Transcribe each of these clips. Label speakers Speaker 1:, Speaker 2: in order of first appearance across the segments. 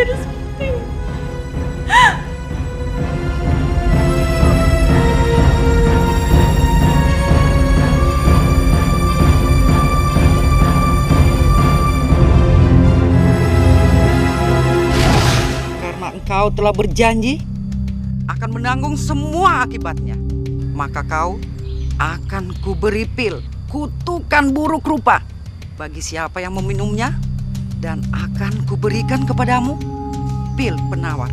Speaker 1: jadi seperti ini.
Speaker 2: Karena engkau telah berjanji akan menanggung semua akibatnya, maka kau akan kuberi pil kutukan buruk rupa bagi siapa yang meminumnya, dan akan kuberikan kepadamu pil penawar.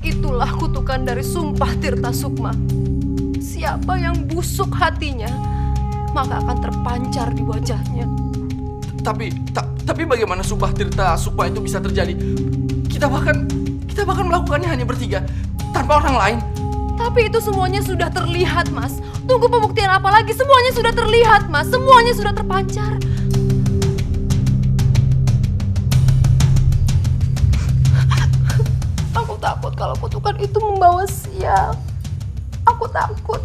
Speaker 1: Itulah kutukan dari sumpah Tirta Sukma. Siapa yang busuk hatinya, maka akan terpancar di wajahnya.
Speaker 3: Tapi bagaimana sumpah Tirta Sukma itu bisa terjadi? Kita bahkan melakukannya hanya bertiga, tanpa orang lain.
Speaker 1: Tapi itu semuanya sudah terlihat, Mas. Tunggu pembuktian apa lagi? Semuanya sudah terlihat, Mas. Semuanya sudah terpancar. Aku takut kalau kutukan itu membawa sial. Aku takut.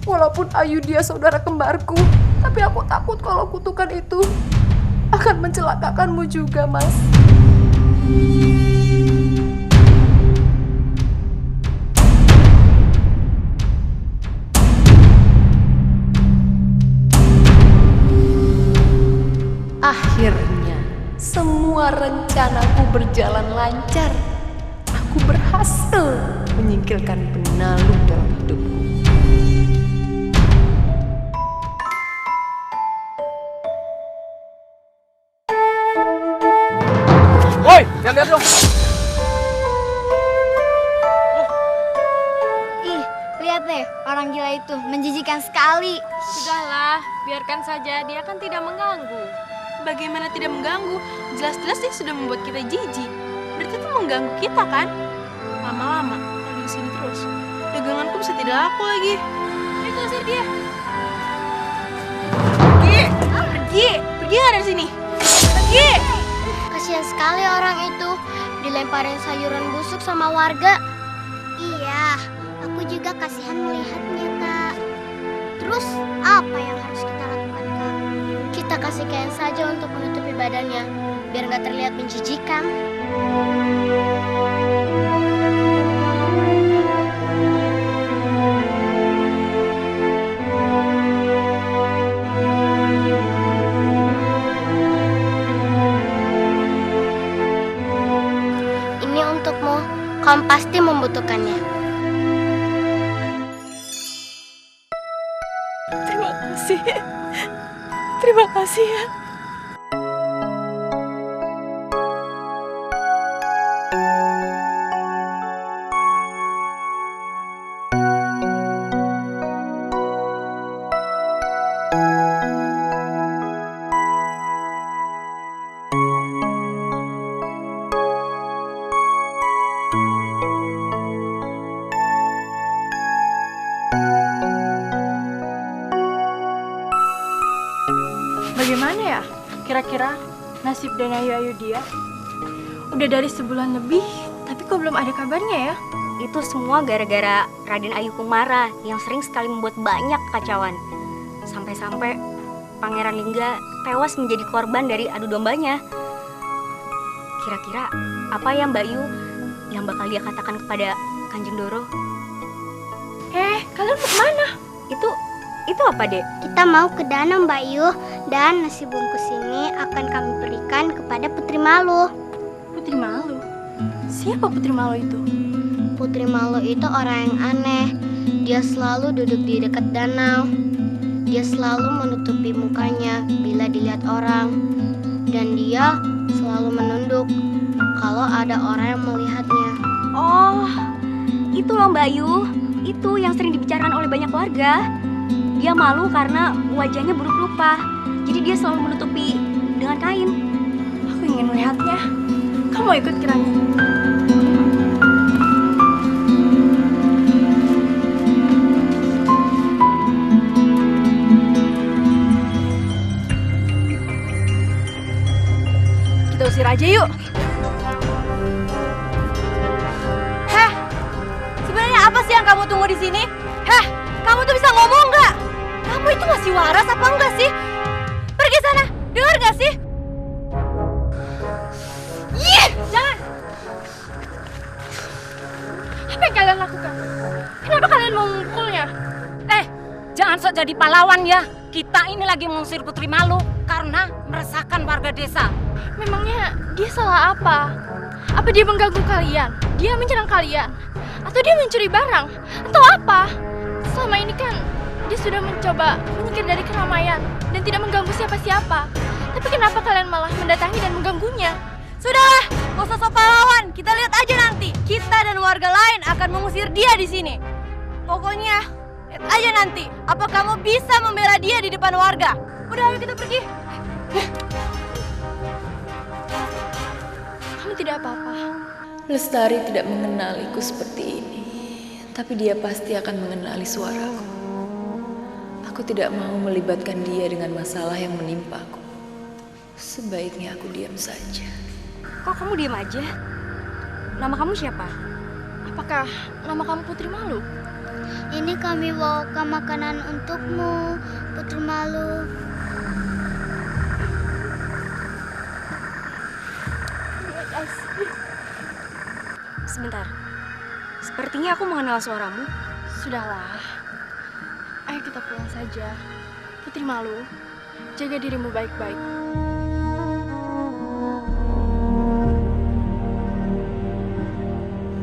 Speaker 1: Walaupun Ayu dia saudara kembarku, tapi aku takut kalau kutukan itu akan mencelakakanmu juga, Mas. Akhirnya, semua rencanaku berjalan lancar. Aku berhasil menyingkirkan penalu dalam hidupku.
Speaker 3: Woi, lihat dong.
Speaker 4: Ih, lihat deh, orang gila itu menjijikan sekali.
Speaker 5: Sudahlah, biarkan saja, dia kan tidak mengganggu. Bagaimana tidak mengganggu? Jelas-jelas dia sudah membuat kita jijik. Berarti itu mengganggu kita kan? Lama-lama, kalau di sini terus, daganganku bisa tidak laku lagi. Ayo usir dia. Pergi nggak dari sini? Pergi!
Speaker 4: Kasihan sekali orang itu, dilemparin sayuran busuk sama warga. Iya, aku juga kasihan melihatnya, Kak. Terus, apa yang harus kita lakukan, Kak? Kita kasih kain saja untuk menutupi badannya, biar nggak terlihat menjijikan. Ini untukmu, kamu pasti membutuhkannya.
Speaker 1: Terima kasih. Terima kasih ya.
Speaker 5: Bagaimana ya? Kira-kira nasib dan Ayu dia? Udah dari sebulan lebih, tapi kok belum ada kabarnya ya?
Speaker 6: Itu semua gara-gara Raden Ayu Kumara yang sering sekali membuat banyak kekacauan. Sampai-sampai Pangeran Lingga tewas menjadi korban dari adu dombanya. Kira-kira apa ya Mbak Yu yang bakal dia katakan kepada Kanjeng Doro?
Speaker 5: Kalian mau kemana?
Speaker 6: Itu apa, Dek?
Speaker 4: Kita mau ke danau, Mbak Yu, dan nasi bungkus ini akan kami berikan kepada Putri Malu.
Speaker 5: Putri Malu? Siapa Putri Malu itu?
Speaker 4: Putri Malu itu orang yang aneh. Dia selalu duduk di dekat danau. Dia selalu menutupi mukanya bila dilihat orang. Dan dia selalu menunduk kalau ada orang yang melihatnya.
Speaker 6: Oh, itu loh Mbak Yu. Itu yang sering dibicarakan oleh banyak warga. Dia malu karena wajahnya buruk rupa. Jadi dia selalu menutupi dengan kain.
Speaker 5: Aku ingin melihatnya. Kamu mau ikut kiranya? Kita usir aja yuk.
Speaker 6: Sebenarnya apa sih yang kamu tunggu di sini? Kamu tuh bisa ngomong nggak? Kamu itu masih waras apa enggak sih? Pergi Pergi sana, dengar gak sih? Ih, jangan!
Speaker 5: Apa yang kalian lakukan? Kenapa kalian mau memukulnya?
Speaker 7: Jangan sok jadi pahlawan ya. Kita ini lagi mengusir Putri Malu karena meresahkan warga desa.
Speaker 5: Memangnya dia salah apa? Apa dia mengganggu kalian? Dia menyerang kalian? Atau dia mencuri barang? Atau apa? Selama ini kan dia sudah mencoba menyingkir dari keramaian dan tidak mengganggu siapa-siapa. Tapi kenapa kalian malah mendatangi dan mengganggunya?
Speaker 6: Sudahlah, gak usah sok pahlawan. Kita lihat aja nanti. Kita dan warga lain akan mengusir dia di sini. Pokoknya, lihat aja nanti. Apa kamu bisa membela dia di depan warga? Udah, ayo kita pergi.
Speaker 5: Kamu tidak apa-apa.
Speaker 1: Lestari tidak mengenaliku seperti ini, tapi dia pasti akan mengenali suaraku. Aku tidak mau melibatkan dia dengan masalah yang menimpaku. Sebaiknya aku diam saja.
Speaker 6: Kok kamu diam aja? Nama kamu siapa?
Speaker 5: Apakah nama kamu Putri Malu?
Speaker 4: Ini kami bawakan makanan untukmu, Putri Malu.
Speaker 6: Sebentar. Sepertinya aku mengenal suaramu.
Speaker 5: Sudahlah. Ayo kita pulang saja. Putri Malu, jaga dirimu baik-baik.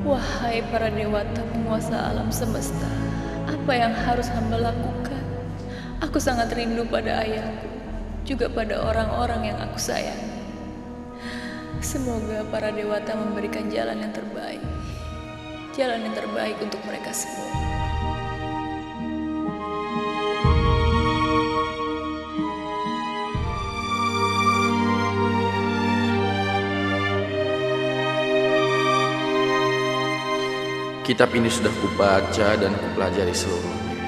Speaker 1: Wahai para dewata penguasa alam semesta, apa yang harus hamba lakukan? Aku sangat rindu pada ayahku, juga pada orang-orang yang aku sayangi. Semoga para dewata memberikan jalan yang terbaik. Jalan yang terbaik untuk mereka semua.
Speaker 3: Kitab ini sudah kubaca dan kupelajari seluruhnya.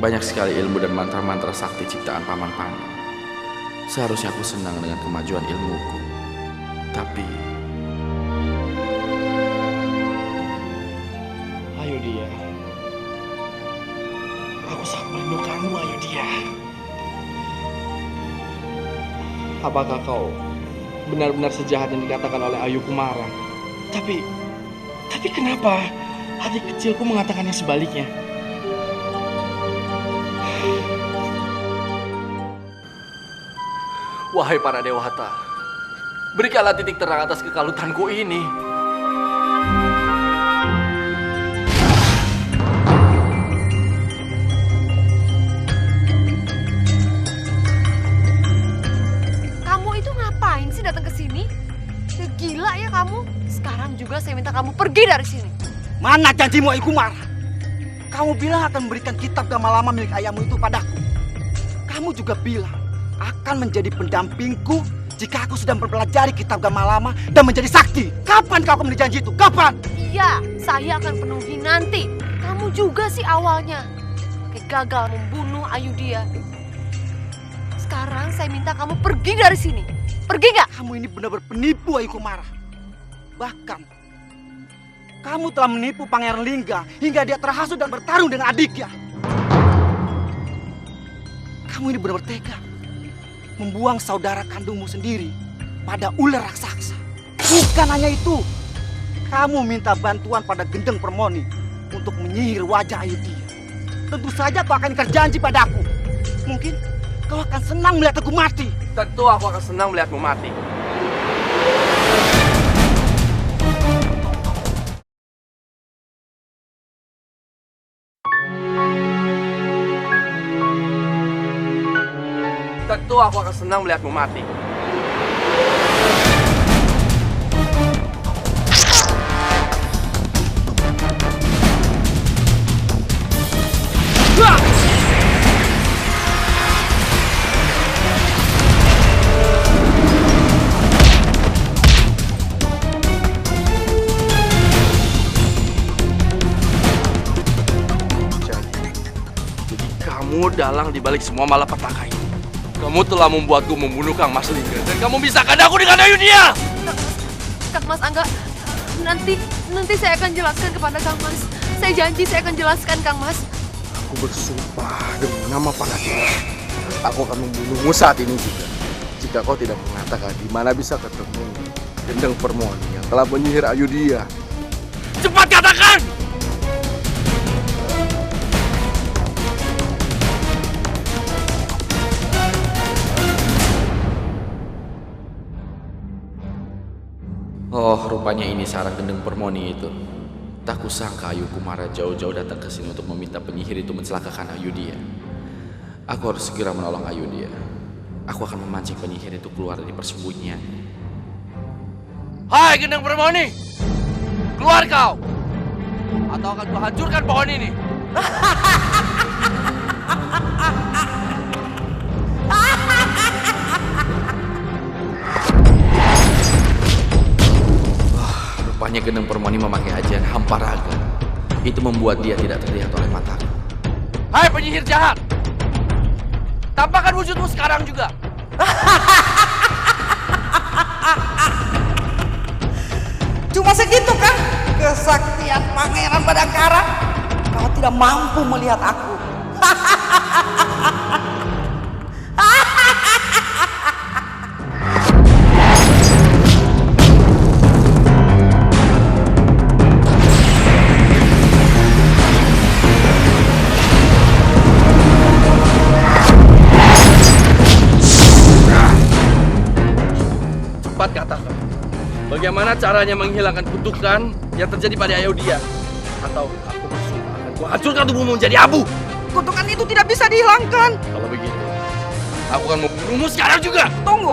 Speaker 3: Banyak sekali ilmu dan mantra-mantra sakti ciptaan Paman Pandu. Seharusnya aku senang dengan kemajuan ilmuku. Tapi...
Speaker 8: Ayo dia. Aku sangat merindukanmu, ayo dia. Apakah kau benar-benar sejahat yang dikatakan oleh Ayu Kumara? Tapi kenapa hati kecilku mengatakannya sebaliknya?
Speaker 3: Wahai para dewata, berikanlah titik terang atas kekalutanku ini.
Speaker 9: Kamu itu ngapain sih datang ke sini? Gila ya kamu. Sekarang juga saya minta kamu pergi dari sini.
Speaker 2: Mana janjimu, Ayu Kumara? Kamu bilang akan memberikan kitab Gamalama milik ayahmu itu padaku. Kamu juga bilang akan menjadi pendampingku jika aku sudah mempelajari kitab Gamalama dan menjadi sakti. Kapan kau akan menjadi janji itu? Kapan?
Speaker 9: Iya, saya akan penuhi nanti. Kamu juga sih awalnya gagal membunuh Ayudhya. Sekarang saya minta kamu pergi dari sini. Pergi nggak?
Speaker 2: Kamu ini benar-benar penipu, Ayu Kumara. Bahkan kamu telah menipu Pangeran Lingga hingga dia terhasut dan bertarung dengan adiknya. Kamu ini benar-benar tega membuang saudara kandungmu sendiri pada ular raksasa. Bukan hanya itu, kamu minta bantuan pada Gendeng Permoni untuk menyihir wajah Ayudhya. Tentu saja kau akan ingkar janji padaku. Mungkin kau akan senang melihat aku mati.
Speaker 3: Tentu aku akan senang melihatmu mati. Tentu aku akan senang melihatmu mati. Jadi kamu dalang dibalik semua malapetaka ini. Kamu telah membuatku membunuh Kang Mas Lingga dan kamu pisahkan aku dengan Ayudhya.
Speaker 9: Kang Mas Angga, nanti saya akan jelaskan kepada Kang Mas. Saya janji saya akan jelaskan Kang Mas.
Speaker 8: Aku bersumpah demi nama Pangadila. Aku akan membunuhmu saat ini juga. jika kau tidak mengatakan di mana bisa ketemu Gendeng Permoni yang telah menyihir Ayudhya. Cepat katakan!
Speaker 3: Oh, rupanya ini sarang Gendeng Permoni itu. Tak kusangka Ayu Kumara jauh-jauh datang ke sini untuk meminta penyihir itu mencelakakan Ayudhya. Aku harus segera menolong Ayudhya. Aku akan memancing penyihir itu keluar dari persembunyian.
Speaker 8: Hai Gendeng Permoni! Keluar kau! Atau akan kuhancurkan pohon ini!
Speaker 3: Rupanya Gendeng Permoni memakai ajian Hamparaga. Itu membuat dia tidak terlihat oleh mataku.
Speaker 8: Hai penyihir jahat! Tampakkan wujudmu sekarang juga!
Speaker 2: Cuma segitu kan kesaktian Pangeran Badangkara? Kau tidak mampu melihat aku.
Speaker 8: Cepat katakan, bagaimana caranya menghilangkan kutukan yang terjadi pada Ayudhya? Atau aku bersumpah akan kuhancurkan tubuhmu menjadi abu.
Speaker 2: Kutukan itu tidak bisa dihilangkan.
Speaker 8: Kalau begitu, aku akan membunuhmu sekarang juga.
Speaker 2: Tunggu.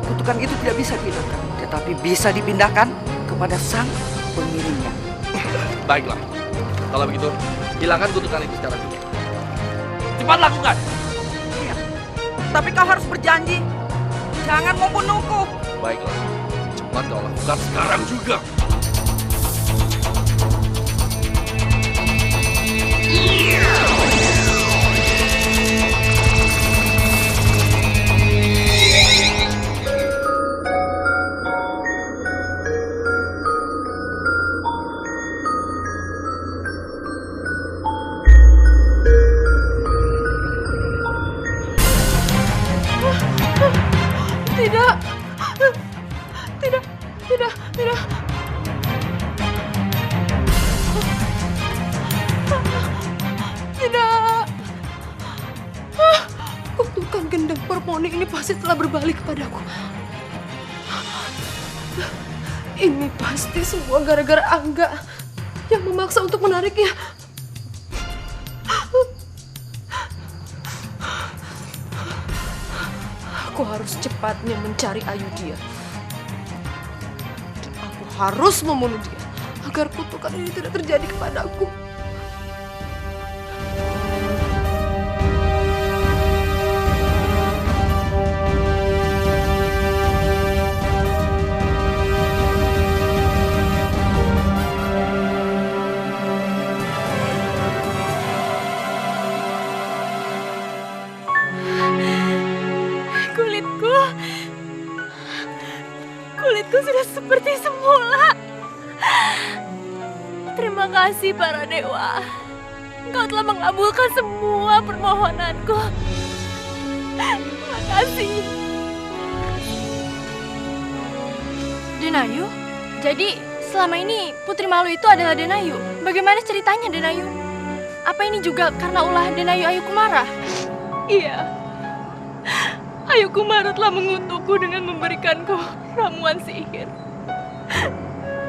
Speaker 2: Kutukan itu tidak bisa dihilangkan, tetapi bisa dipindahkan kepada sang pengirimnya.
Speaker 8: Baiklah, kalau begitu, hilangkan kutukan itu sekarang juga. Cepat lakukan.
Speaker 2: Iya. Tapi kau harus berjanji, jangan membunuhku.
Speaker 8: Baiklah, cepat kau lakukan sekarang juga.
Speaker 1: Tidak. Tidak. Kutukan Gendeng Permoni ini pasti telah berbalik kepadaku. Ini pasti semua gara-gara Angga yang memaksa untuk menariknya. Aku harus cepatnya mencari Ayudhya. Aku harus membunuh dia agar kutukan ini tidak terjadi kepadaku.
Speaker 5: Kulitku sudah seperti semula. Terima kasih para dewa. Engkau telah mengabulkan semua permohonanku. Terima kasih. Denayu? Jadi selama ini Putri Malu itu adalah Denayu. Bagaimana ceritanya Denayu? Apa ini juga karena ulah Denayu Ayu Kumara? Iya. Ayu Kumara telah mengutukku dengan memberikanku ramuan sihir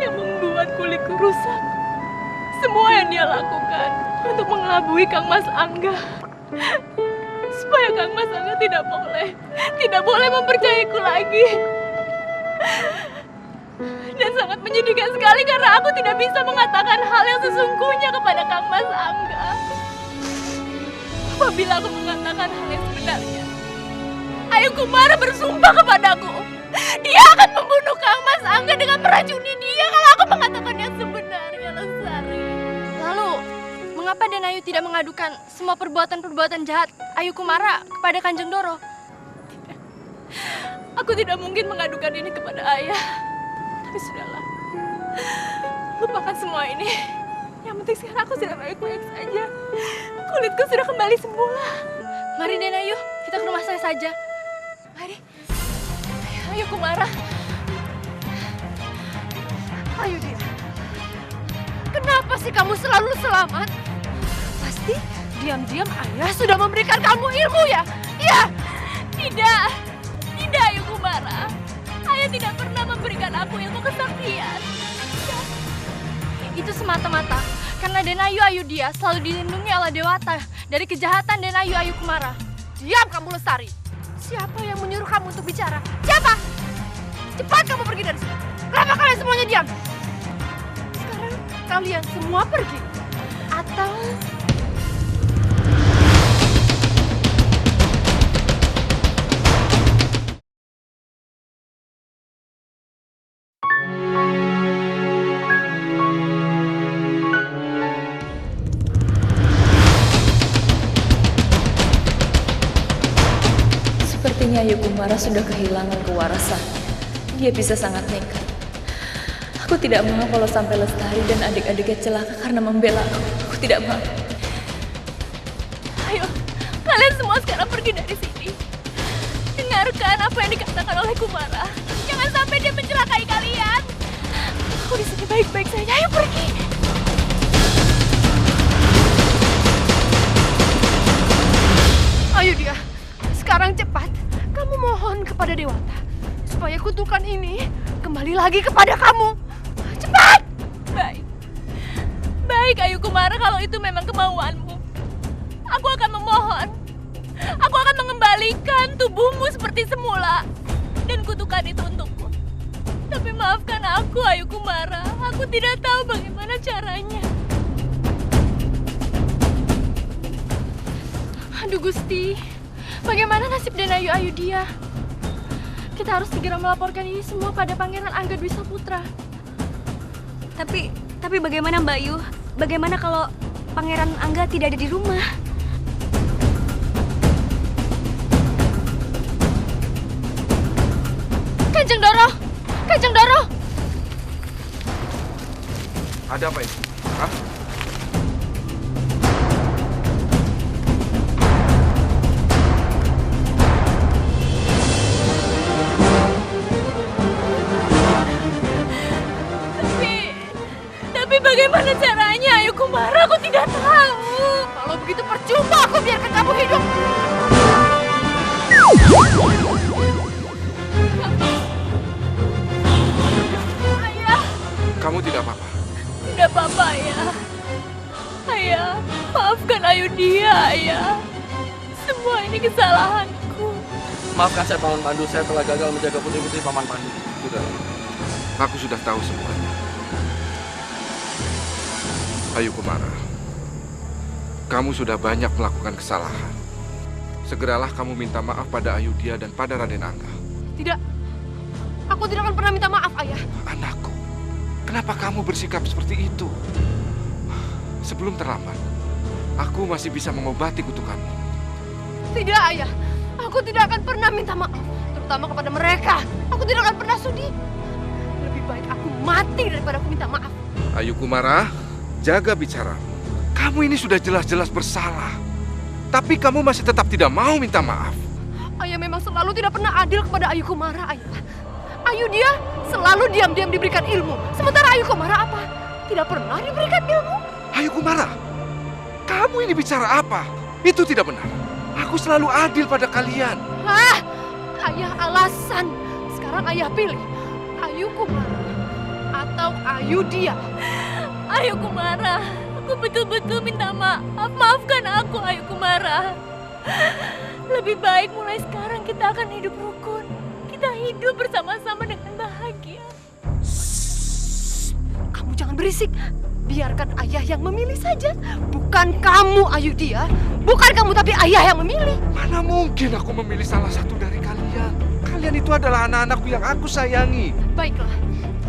Speaker 5: yang membuat kulitku rusak. Semua yang dia lakukan untuk mengelabui Kang Mas Angga, supaya Kang Mas Angga tidak boleh mempercayaiku lagi. Dan sangat menyedihkan sekali karena aku tidak bisa mengatakan hal yang sesungguhnya kepada Kang Mas Angga. Apabila aku mengatakan hal yang sebenarnya, Ayu Kumara bersumpah kepadaku, dia akan membunuh Kang Mas Angga dengan meracuni dia kalau aku mengatakan yang sebenarnya, Lestari. Lalu, mengapa Denayu tidak mengadukan semua perbuatan-perbuatan jahat Ayu Kumara kepada Kanjeng Doro? Tidak. Aku tidak mungkin mengadukan ini kepada ayah. Tapi sudahlah, lupakan semua ini. Yang penting sekarang aku sudah baik-baik saja. Kulitku sudah kembali semula. Mari Denayu, kita ke rumah saya saja.
Speaker 9: Mari. Ayo Kumara. Ayo dia. Kenapa sih kamu selalu selamat? Pasti diam-diam ayah sudah memberikan kamu ilmu ya? Iya.
Speaker 5: Tidak. Tidak, Ayu Kumara. Ayah tidak pernah memberikan aku ilmu kesaktian. Itu semata-mata karena Denayu Ayudhya selalu dilindungi oleh Dewata dari kejahatan Denayu Ayu Kumara.
Speaker 9: Diam kamu Lestari. Siapa yang menyuruh kamu untuk bicara? Siapa? Cepat kamu pergi dari sini. Kenapa kalian semuanya diam? Sekarang kalian semua pergi. Atau...
Speaker 1: Sepertinya Ayu Kumara sudah kehilangan kewarasan. Dia bisa sangat nekat. Aku tidak mau kalau sampai Lestari dan adik-adiknya celaka karena membela aku. Aku tidak mau.
Speaker 5: Ayo, kalian semua sekarang pergi dari sini. Dengarkan apa yang dikatakan oleh Kumara. Jangan sampai dia mencelakai kalian. Aku di sini baik-baik saja. Ayo pergi.
Speaker 9: Ayo dia. Sekarang cepat. Kamu mohon kepada Dewata. Supaya kutukan ini kembali lagi kepada kamu. Cepat!
Speaker 5: Baik. Baik, Ayu Kumara, kalau itu memang kemauanmu. Aku akan memohon. Aku akan mengembalikan tubuhmu seperti semula. Dan kutukan itu untukmu. Tapi maafkan aku, Ayu Kumara. Aku tidak tahu bagaimana caranya. Aduh Gusti, bagaimana nasib Denayu Ayudhya? Kita harus segera melaporkan ini semua pada Pangeran Angga Dwi Saputra.
Speaker 6: Tapi bagaimana Mbak Ayu? Bagaimana kalau Pangeran Angga tidak ada di rumah?
Speaker 5: Kanjeng Doro! Kanjeng Doro!
Speaker 10: Ada apa ini? Hah?
Speaker 5: Tapi bagaimana caranya, Ayu Kumara? Aku tidak tahu.
Speaker 9: Kalau begitu percuma aku biarkan kamu hidup.
Speaker 5: Ayah,
Speaker 10: Kamu tidak apa-apa.
Speaker 5: tidak apa-apa, Ayah. Ayah, maafkan Ayudhya, Ayah. Semua ini kesalahanku.
Speaker 8: Maafkan saya Paman Pandu, saya telah gagal menjaga putri-putri Paman Pandu.
Speaker 10: Sudah. Aku sudah tahu semuanya. Ayu Kumara, kamu sudah banyak melakukan kesalahan. Segeralah kamu minta maaf pada Ayudhya dan pada Raden Angga.
Speaker 9: Tidak. Aku tidak akan pernah minta maaf, Ayah.
Speaker 10: Anakku, kenapa kamu bersikap seperti itu? Sebelum terlambat, aku masih bisa mengobati kutukanmu.
Speaker 9: Tidak, Ayah. Aku tidak akan pernah minta maaf. Terutama kepada mereka. Aku tidak akan pernah sudi. Lebih baik aku mati daripada aku minta maaf.
Speaker 10: Ayu Kumara, jaga bicara. Kamu ini sudah jelas-jelas bersalah. Tapi kamu masih tetap tidak mau minta maaf.
Speaker 9: Ayah memang selalu tidak pernah adil kepada Ayu Kumara, Ayah. Ayudhya selalu diam-diam diberikan ilmu. Sementara Ayu Kumara apa? Tidak pernah diberikan ilmu.
Speaker 10: Ayu Kumara, kamu ini bicara apa? Itu tidak benar. Aku selalu adil pada kalian.
Speaker 9: Hah? Ayah alasan. Sekarang Ayah pilih. Ayu Kumara atau Ayudhya.
Speaker 5: Ayu Kumara, aku betul-betul minta maaf. Maafkan aku, Ayu Kumara. Lebih baik mulai sekarang kita akan hidup rukun. Kita hidup bersama-sama dengan bahagia.
Speaker 9: Kamu jangan berisik. Biarkan ayah yang memilih saja. Bukan kamu, Ayudhya. Bukan kamu, tapi ayah yang memilih.
Speaker 10: Mana mungkin aku memilih salah satu dari kalian? Kalian itu adalah anak-anakku yang aku sayangi.
Speaker 9: Baiklah.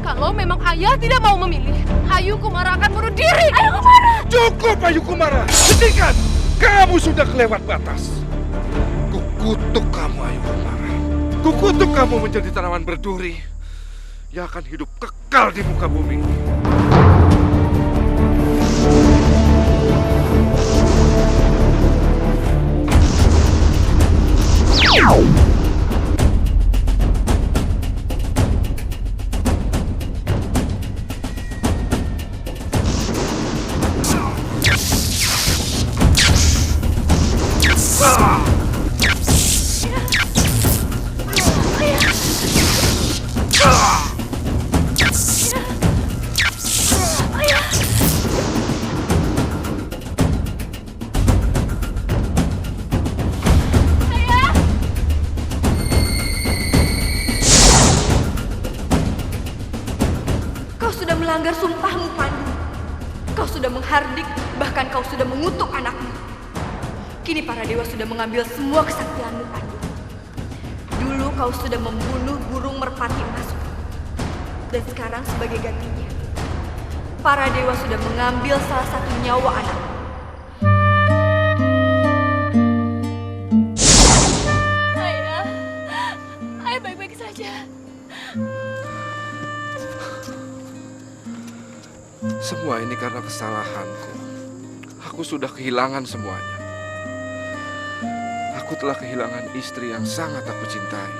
Speaker 9: Kalau memang ayah tidak mau memilih, Ayu Kumara akan bunuh diri.
Speaker 5: Ayu Kumara!
Speaker 10: Cukup, Ayu Kumara! Hentikan! Kamu sudah kelewat batas. Kukutuk kamu, Ayu Kumara. Kukutuk kamu menjadi tanaman berduri yang akan hidup kekal di muka bumi.
Speaker 11: melanggar sumpahmu, Pandu. Kau sudah menghardik, bahkan kau sudah mengutuk anakmu. Kini para dewa sudah mengambil semua kesaktianmu, Pandu. Dulu kau sudah membunuh burung merpati emasku. Dan sekarang sebagai gantinya, para dewa sudah mengambil salah satu nyawa anakmu.
Speaker 5: Ayah baik-baik saja.
Speaker 10: Semua ini karena kesalahanku. Aku sudah kehilangan semuanya. Aku telah kehilangan istri yang sangat aku cintai.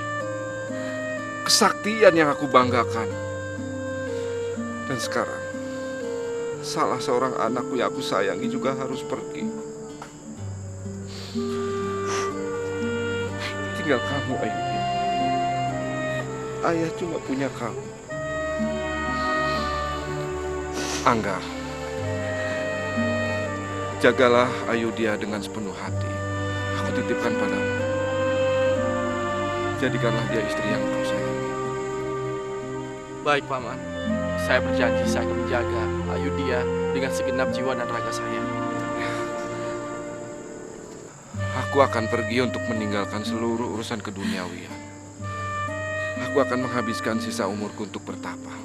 Speaker 10: Kesaktian yang aku banggakan. Dan sekarang, salah seorang anakku yang aku sayangi juga harus pergi. Tinggal kamu, Ayudya. Ayah cuma punya kamu. Angga, jagalah Ayudya dengan sepenuh hati. Aku titipkan padamu. Jadikanlah dia istri yang kau sayangi.
Speaker 3: Baik, Paman. Saya berjanji saya akan menjaga Ayudya dengan segenap jiwa dan raga saya.
Speaker 10: Aku akan pergi untuk meninggalkan seluruh urusan keduniawian. Aku akan menghabiskan sisa umurku untuk bertapa.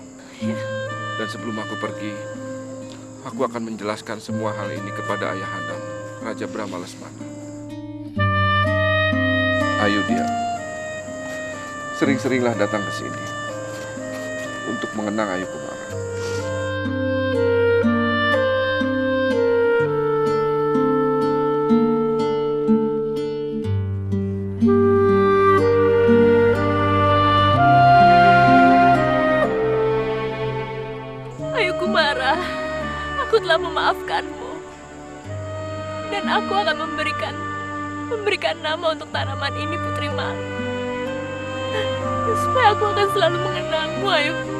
Speaker 10: Dan sebelum aku pergi, aku akan menjelaskan semua hal ini kepada ayahandamu, Raja Brahma Lesmana. Ayudya, sering-seringlah datang ke sini untuk mengenang Ayu Kumara.
Speaker 5: Ayu Kumara, aku telah memaafkanmu. Dan aku akan memberikan nama untuk tanaman ini, Putri Malu. Supaya aku akan selalu mengenangmu, Ayu Kumara.